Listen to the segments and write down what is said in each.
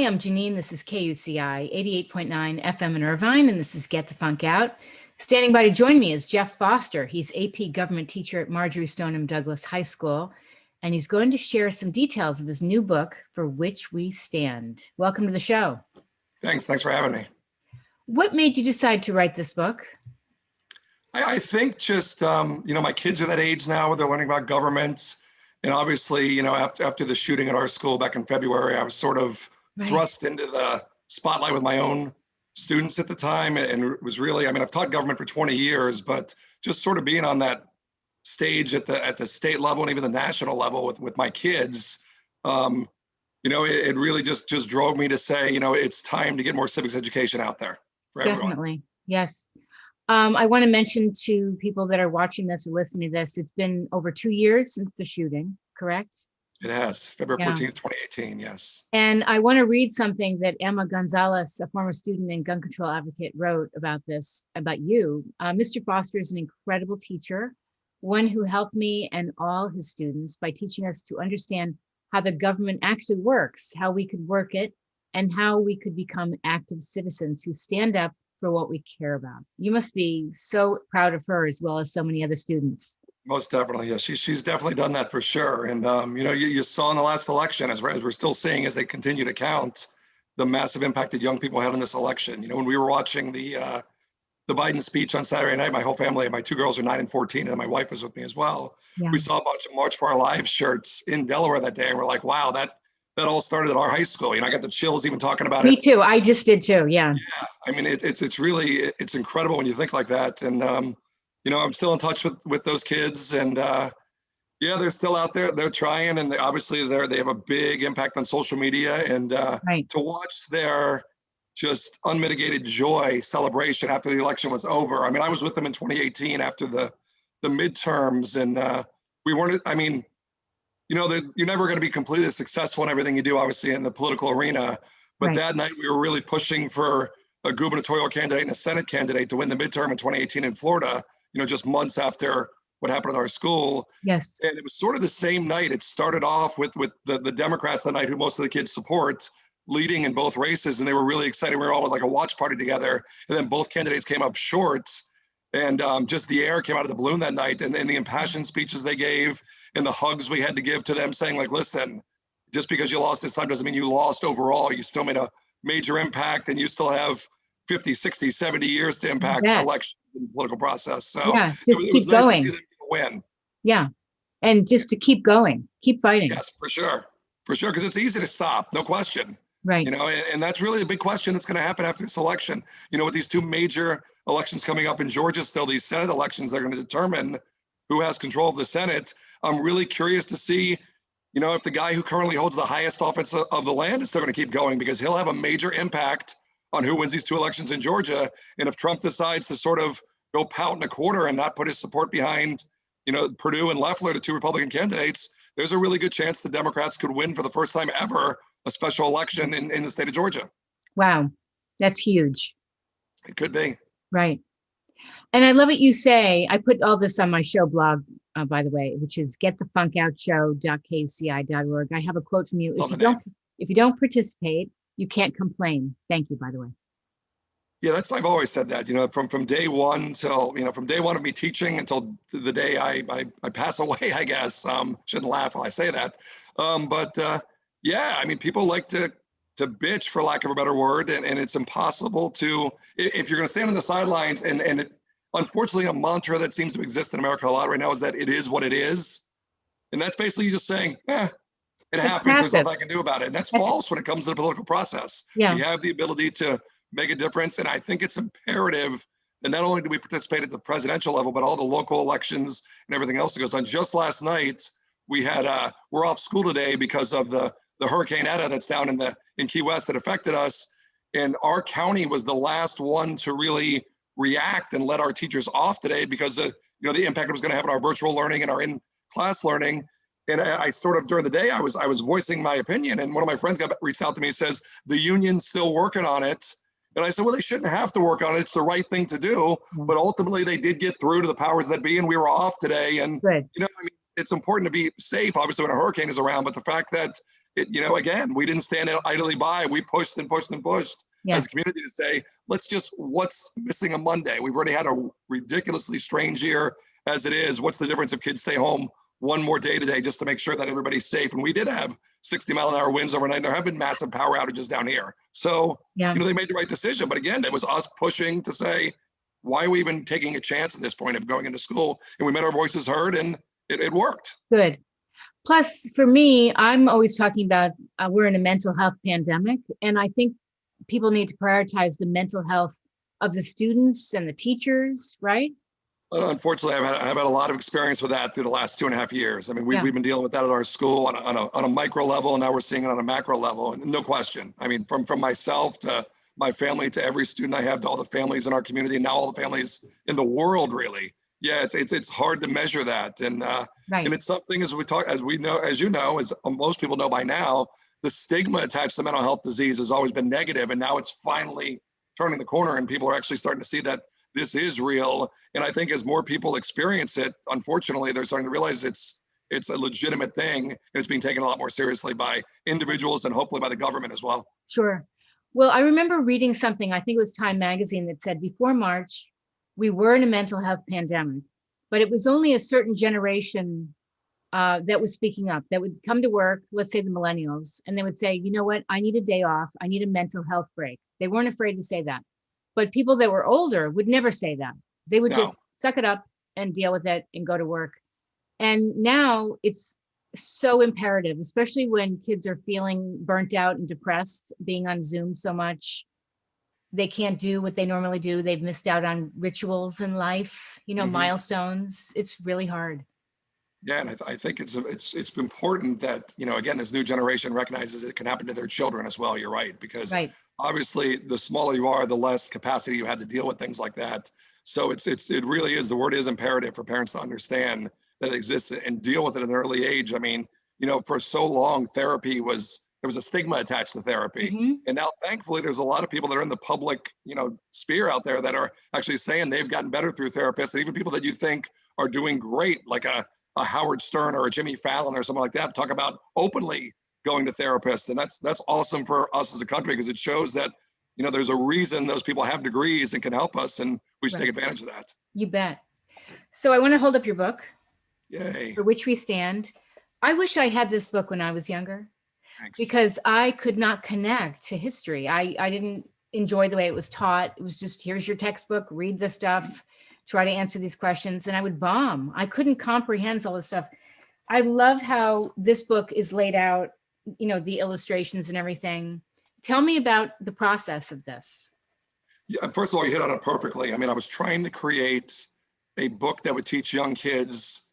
I'm Janine. This is KUCI 88.9 FM in Irvine, and this is Get the Funk Out. Standing by to join me is Jeff Foster. He's AP government teacher at Marjory Stoneman Douglas High School, and he's going to share some details of his new book, For Which We Stand. Welcome to the show. Thanks for having me. What made you decide to write this book? I think just, my kids are that age now where they're learning about government. And obviously, after the shooting at our school back in February, I was sort of thrust into the spotlight with my own students at the time. And it was really, I've taught government for 20 years, but just sort of being on that stage at the state level and even the national level with my kids, it really just drove me to say, it's time to get more civics education out there for everyone. Definitely. Yes. I want to mention to people that are watching this or listening to this, it's been over 2 years since the shooting, correct? It has, February 14th, 2018, yes. And I want to read something that Emma González, a former student and gun control advocate, wrote about this, about you. Mr. Foster is an incredible teacher, one who helped me and all his students by teaching us to understand how the government actually works, how we could work it, and how we could become active citizens who stand up for what we care about. You must be so proud of her as well as so many other students. Most definitely, yes. She's definitely done that for sure. And you saw in the last election, as we're still seeing as they continue to count, the massive impact that young people had in this election. When we were watching the Biden speech on Saturday night, my whole family, my 2 girls are 9 and 14, and my wife was with me as well. Yeah. We saw a bunch of March for Our Lives shirts in Delaware that day, and we're like, wow, that all started at our high school. I got the chills even talking about it. Me too. I just did too. Yeah. Yeah. It's really incredible when you think like that. And I'm still in touch with those kids, and they're still out there. They're trying, and they have a big impact on social media. And to watch their just unmitigated joy celebration after the election was over. I was with them in 2018 after the midterms, and we weren't. You're never going to be completely successful in everything you do, obviously, in the political arena. But that night, we were really pushing for a gubernatorial candidate and a Senate candidate to win the midterm in 2018 in Florida, just months after what happened at our school. Yes. And it was sort of the same night. It started off with the Democrats that night, who most of the kids support, leading in both races. And they were really excited. We were all at like a watch party together. And then both candidates came up short. And just the air came out of the balloon that night. And the impassioned speeches they gave and the hugs we had to give to them, saying like, listen, just because you lost this time doesn't mean you lost overall. You still made a major impact, and you still have 50, 60, 70 years to impact elections and the political process. So it was nice to see them win. Yeah. And just to keep going, keep fighting. Yes, for sure. For sure. Because it's easy to stop, no question. Right. And that's really the big question that's going to happen after this election. With these 2 major elections coming up in Georgia, still these Senate elections that are going to determine who has control of the Senate. I'm really curious to see, if the guy who currently holds the highest office of the land is still going to keep going, because he'll have a major impact on who wins these 2 elections in Georgia. And if Trump decides to sort of go pout in a quarter and not put his support behind, Perdue and Loeffler, the 2 Republican candidates, there's a really good chance the Democrats could win for the first time ever a special election in the state of Georgia. Wow. That's huge. It could be. Right. And I love what you say. I put all this on my show blog, by the way, which is getthefunkoutshow.kuci.org. I have a quote from you. If you don't participate, you can't complain. Thank you, by the way. Yeah, I've always said that, from day one till, from day one of me teaching until the day I pass away, I guess. Shouldn't laugh while I say that. People like to bitch, for lack of a better word, and it's impossible to, if you're going to stand on the sidelines, and it, unfortunately, a mantra that seems to exist in America a lot right now is that it is what it is. And that's basically just saying, it happens, there's nothing I can do about it. And that's false when it comes to the political process. Yeah. We have the ability to make a difference. And I think it's imperative that not only do we participate at the presidential level, but all the local elections and everything else that goes on. Just last night, we're off school today because of the Hurricane Eta that's down in Key West that affected us. And our county was the last one to really react and let our teachers off today because of, the impact it was going to have on our virtual learning and our in-class learning. And I sort of, during the day, I was voicing my opinion, and one of my friends reached out to me and says, the union's still working on it. And I said, well, they shouldn't have to work on it. It's the right thing to do. But ultimately, they did get through to the powers that be, and we were off today. And, it's important to be safe, obviously, when a hurricane is around. But the fact that again, we didn't stand idly by. We pushed and pushed and pushed as a community to say, what's missing on Monday? We've already had a ridiculously strange year as it is. What's the difference if kids stay home one more day today just to make sure that everybody's safe? And we did have 60-mile-an-hour winds overnight. There have been massive power outages down here. So, they made the right decision. But again, it was us pushing to say, why are we even taking a chance at this point of going into school? And we made our voices heard, and it worked. Good. Plus, for me, I'm always talking about we're in a mental health pandemic, and I think people need to prioritize the mental health of the students and the teachers, right? Unfortunately, I've had a lot of experience with that through the last 2.5 years. I mean, we've been dealing with that at our school on a micro level, and now we're seeing it on a macro level, and no question. I mean, from myself to my family to every student I have to all the families in our community, and now all the families in the world, really. Yeah, it's hard to measure that, and and it's something as most people know by now, the stigma attached to mental health disease has always been negative, and now it's finally turning the corner, and people are actually starting to see that this is real. And I think as more people experience it, unfortunately, they're starting to realize it's a legitimate thing, and it's being taken a lot more seriously by individuals and hopefully by the government as well. Sure. Well, I remember reading something, I think it was Time magazine, that said before March, we were in a mental health pandemic, but it was only a certain generation that was speaking up, that would come to work, let's say the millennials, and they would say, you know what, I need a day off. I need a mental health break. They weren't afraid to say that. But people that were older would never say that. They would just suck it up and deal with it and go to work. And now it's so imperative, especially when kids are feeling burnt out and depressed, being on Zoom so much. They can't do what they normally do. They've missed out on rituals in life, milestones. It's really hard. Yeah, and I think it's important that, again, this new generation recognizes it can happen to their children as well. You're right, because obviously the smaller you are, the less capacity you have to deal with things like that. So it really is, the word is imperative for parents to understand that it exists and deal with it at an early age. I mean, for so long, there was a stigma attached to therapy. And now, thankfully, there's a lot of people that are in the public, sphere out there that are actually saying they've gotten better through therapists, and even people that you think are doing great, like a Howard Stern or a Jimmy Fallon or something like that, talk about openly going to therapists. And that's awesome for us as a country, because it shows that, there's a reason those people have degrees and can help us, and we should take advantage of that. You bet. So I want to hold up your book. Yay. For Which We Stand. I wish I had this book when I was younger. Thanks. Because I could not connect to history. I didn't enjoy the way it was taught. It was just, here's your textbook, read the stuff, try to answer these questions, and I would bomb. I couldn't comprehend all this stuff. I love how this book is laid out, the illustrations and everything. Tell me about the process of this. Yeah, first of all, you hit on it perfectly. I mean, I was trying to create a book that would teach young kids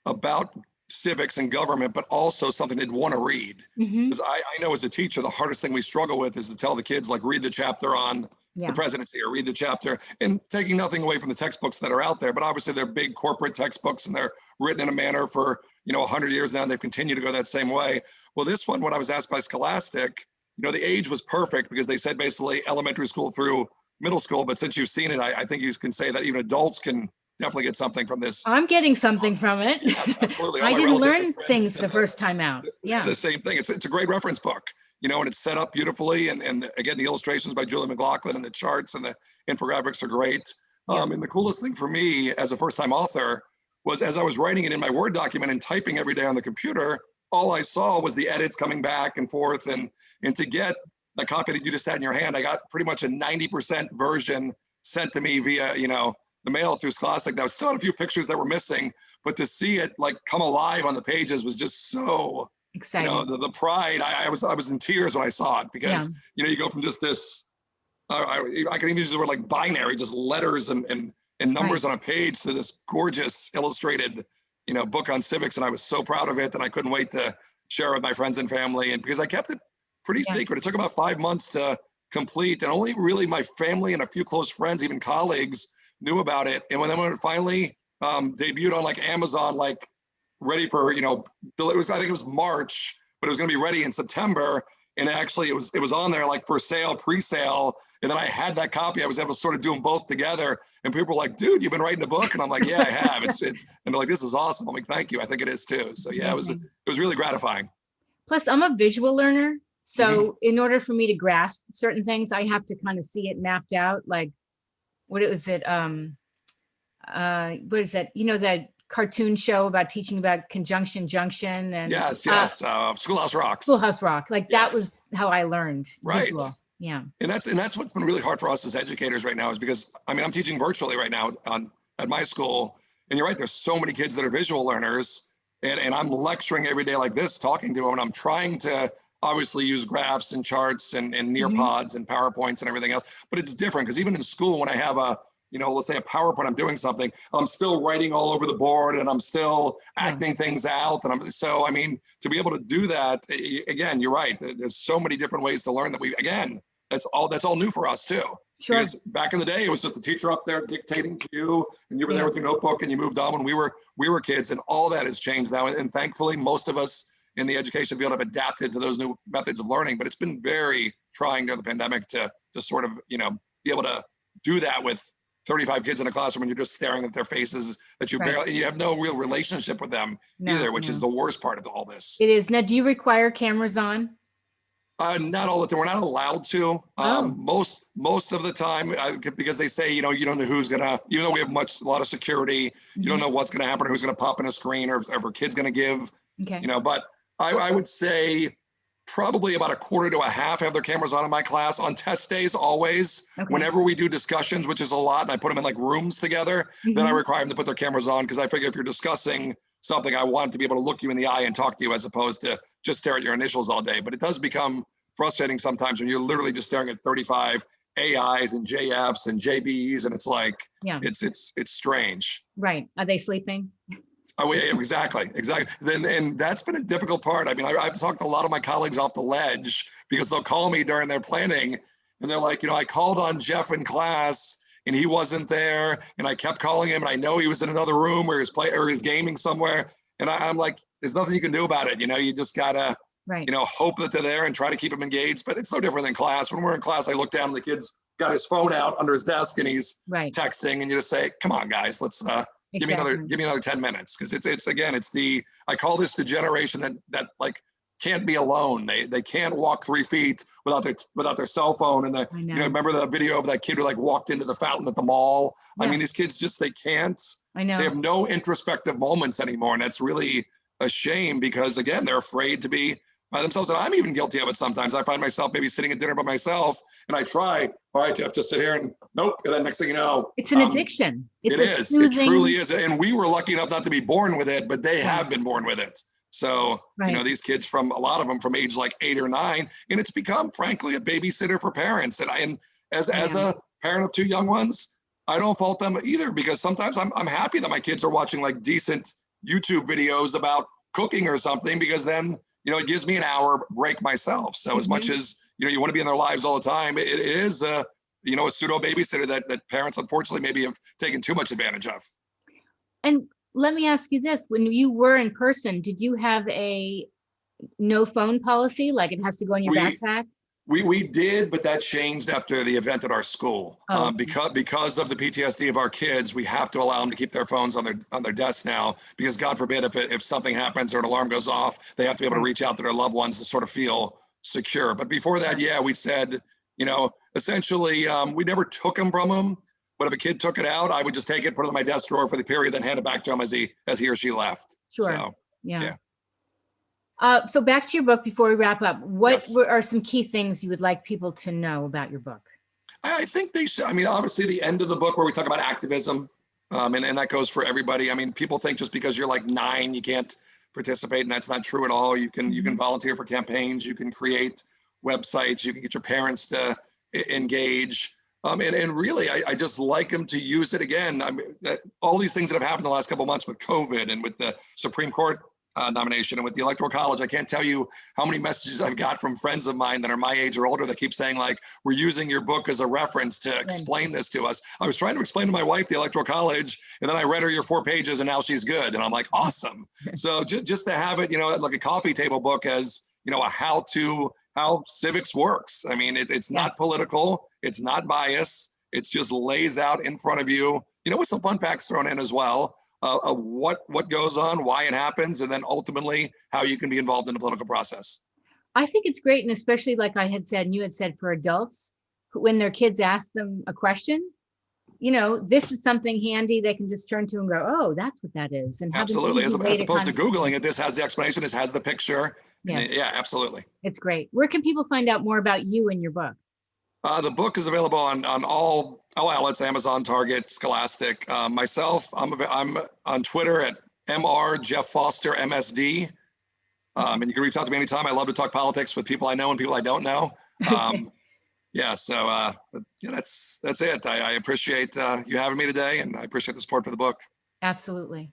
about civics and government, but also something they'd want to read. Because I know as a teacher, the hardest thing we struggle with is to tell the kids, like, read the chapter on the presidency, or read the chapter, and taking nothing away from the textbooks that are out there. But obviously they're big corporate textbooks, and they're written in a manner for, 100 years now, and they've continued to go that same way. Well, this one, when I was asked by Scholastic, the age was perfect, because they said basically elementary school through middle school. But since you've seen it, I think you can say that even adults can definitely get something from this. I'm getting something from it. Yes, absolutely. I didn't learn things the first time out. Yeah. The same thing. It's a great reference book, and it's set up beautifully. And again, the illustrations by Julie McLaughlin and the charts and the infographics are great. And the coolest thing for me as a first-time author was, as I was writing it in my Word document and typing every day on the computer, all I saw was the edits coming back and forth. And to get the copy that you just had in your hand, I got pretty much a 90% version sent to me via, the mail through Scholastic. There was still a few pictures that were missing, but to see it like come alive on the pages was just so exciting. The pride. I was in tears when I saw it, because you go from just this. I can even use the word like binary, just letters and numbers on a page, to this gorgeous illustrated book on civics, and I was so proud of it, and I couldn't wait to share it with my friends and family. And because I kept it pretty secret, it took about 5 months to complete, and only really my family and a few close friends, even colleagues, knew about it. And when it finally debuted on like Amazon, like ready for, I think it was March, but it was going to be ready in September. And actually it was on there like for sale, pre-sale. And then I had that copy. I was able to sort of do them both together. And people were like, dude, you've been writing a book? And I'm like, yeah, I have. And they're like, this is awesome. I'm like, thank you. I think it is too. So yeah, it was really gratifying. Plus, I'm a visual learner. So in order for me to grasp certain things, I have to kind of see it mapped out. Like, what is it? What is that? You know, that cartoon show about teaching about conjunction junction and Yes, Schoolhouse Rocks. Schoolhouse Rock. Like that Yes. was how I learned. Right. Visual. Yeah. And that's what's been really hard for us as educators right now, is because I mean, I'm teaching virtually right now at my school, and you're right, there's so many kids that are visual learners, and I'm lecturing every day like this, talking to them, and I'm trying to obviously use graphs and charts and Nearpods and PowerPoints and everything else, but it's different because even in school, when I have a, you know, let's say a PowerPoint, I'm doing something, I'm still writing all over the board and I'm still acting things out. And so, I mean, to be able to do that, again, you're right. There's so many different ways to learn that again, that's all new for us too. Sure. Because back in the day, it was just the teacher up there dictating to you, and you were there with your notebook and you moved on when we were kids, and all that has changed now. And thankfully, most of us in the education field have adapted to those new methods of learning, but it's been very trying during the pandemic to sort of, you know, be able to do that with 35 kids in a classroom and you're just staring at their faces that you you have no real relationship with them either, which is the worst part of all this. It is. Now, do you require cameras on? Not all the time. We're not allowed to. Most of the time, because they say, you know, you don't know who's gonna, even though we have a lot of security, you don't know what's gonna happen or who's gonna pop in a screen or if a kid's gonna give, you know, but I would say probably about a quarter to a half have their cameras on in my class on test days always. Whenever we do discussions, which is a lot, and I put them in like rooms together, then I require them to put their cameras on, because I figure if you're discussing something, I want to be able to look you in the eye and talk to you as opposed to just stare at your initials all day. But it does become frustrating sometimes when you're literally just staring at 35 AIs and JFs and JBs, and it's like, it's strange. Right. Are they sleeping? Oh, yeah, exactly. And that's been a difficult part. I mean, I've talked to a lot of my colleagues off the ledge because they'll call me during their planning and they're like, you know, I called on Jeff in class and he wasn't there, and I kept calling him and I know he was in another room or he's gaming somewhere. And I'm like, there's nothing you can do about it. You know, you just gotta, you know, hope that they're there and try to keep them engaged. But it's no different than class. When we're in class, I look down and the kid's got his phone out under his desk and he's texting, and you just say, come on, guys, let's give me another 10 minutes. Because I call this the generation that like can't be alone. They can't walk 3 feet without their cell phone. And you know, remember the video of that kid who like walked into the fountain at the mall? I mean, these kids they can't. I know. They have no introspective moments anymore. And that's really a shame, because again, they're afraid to be by themselves. And I'm even guilty of it sometimes. I find myself maybe sitting at dinner by myself and I try, all right, Jeff, just sit here, and nope. And then next thing you know, it's an addiction. It is. It truly is. And we were lucky enough not to be born with it, but they have been born with it. So, you know, these kids a lot of them from age like 8 or 9, and it's become, frankly, a babysitter for parents. And as a parent of 2 young ones, I don't fault them either, because sometimes I'm happy that my kids are watching like decent YouTube videos about cooking or something, because then, you know, it gives me an hour break myself. So as much as, you know, you want to be in their lives all the time, it is you know, a pseudo babysitter that parents unfortunately maybe have taken too much advantage of. And let me ask you this: when you were in person, did you have a no phone policy? Like it has to go in your backpack? We did, but that changed after the event at our school. Because of the PTSD of our kids, we have to allow them to keep their phones on their desks now, because God forbid if something happens or an alarm goes off, they have to be able to reach out to their loved ones to sort of feel secure. But before that, we said, you know, essentially, we never took them from them. But if a kid took it out, I would just take it, put it in my desk drawer for the period, then hand it back to him as he or she left. Sure. So, yeah. So back to your book before we wrap up. What are some key things you would like people to know about your book? I think they should. I mean, obviously the end of the book where we talk about activism, and that goes for everybody. I mean, people think just because you're like 9, you can't participate, and that's not true at all. You can volunteer for campaigns, you can create websites, you can get your parents to engage. And really, I just like them to use it again. I mean, all these things that have happened the last couple of months with COVID and with the Supreme Court nomination and with the Electoral College, I can't tell you how many messages I've got from friends of mine that are my age or older that keep saying like, we're using your book as a reference to explain this to us. I was trying to explain to my wife the Electoral College, and then I read her your 4 pages and now she's good. And I'm like, awesome. So just to have it, you know, like a coffee table book as, you know, how civics works. I mean, it's not political, it's not biased, it just lays out in front of you, you know, with some fun facts thrown in as well. what goes on, why it happens, and then ultimately how you can be involved in the political process. I think it's great. And especially like I had said, and you had said for adults, when their kids ask them a question, this is something handy they can just turn to and go, oh, that's what that is. And have an Absolutely. easy way As to opposed to kind of- Googling it, this has the explanation, this has the picture. Yes, Yeah, absolutely. it's great. Where can people find out more about you and your book? The book is available on all outlets: Amazon, Target, Scholastic. Myself, I'm on Twitter at Mr. Jeff Foster MSD, and you can reach out to me anytime. I love to talk politics with people I know and people I don't know. Yeah, so yeah, that's it. I appreciate you having me today, and I appreciate the support for the book. Absolutely.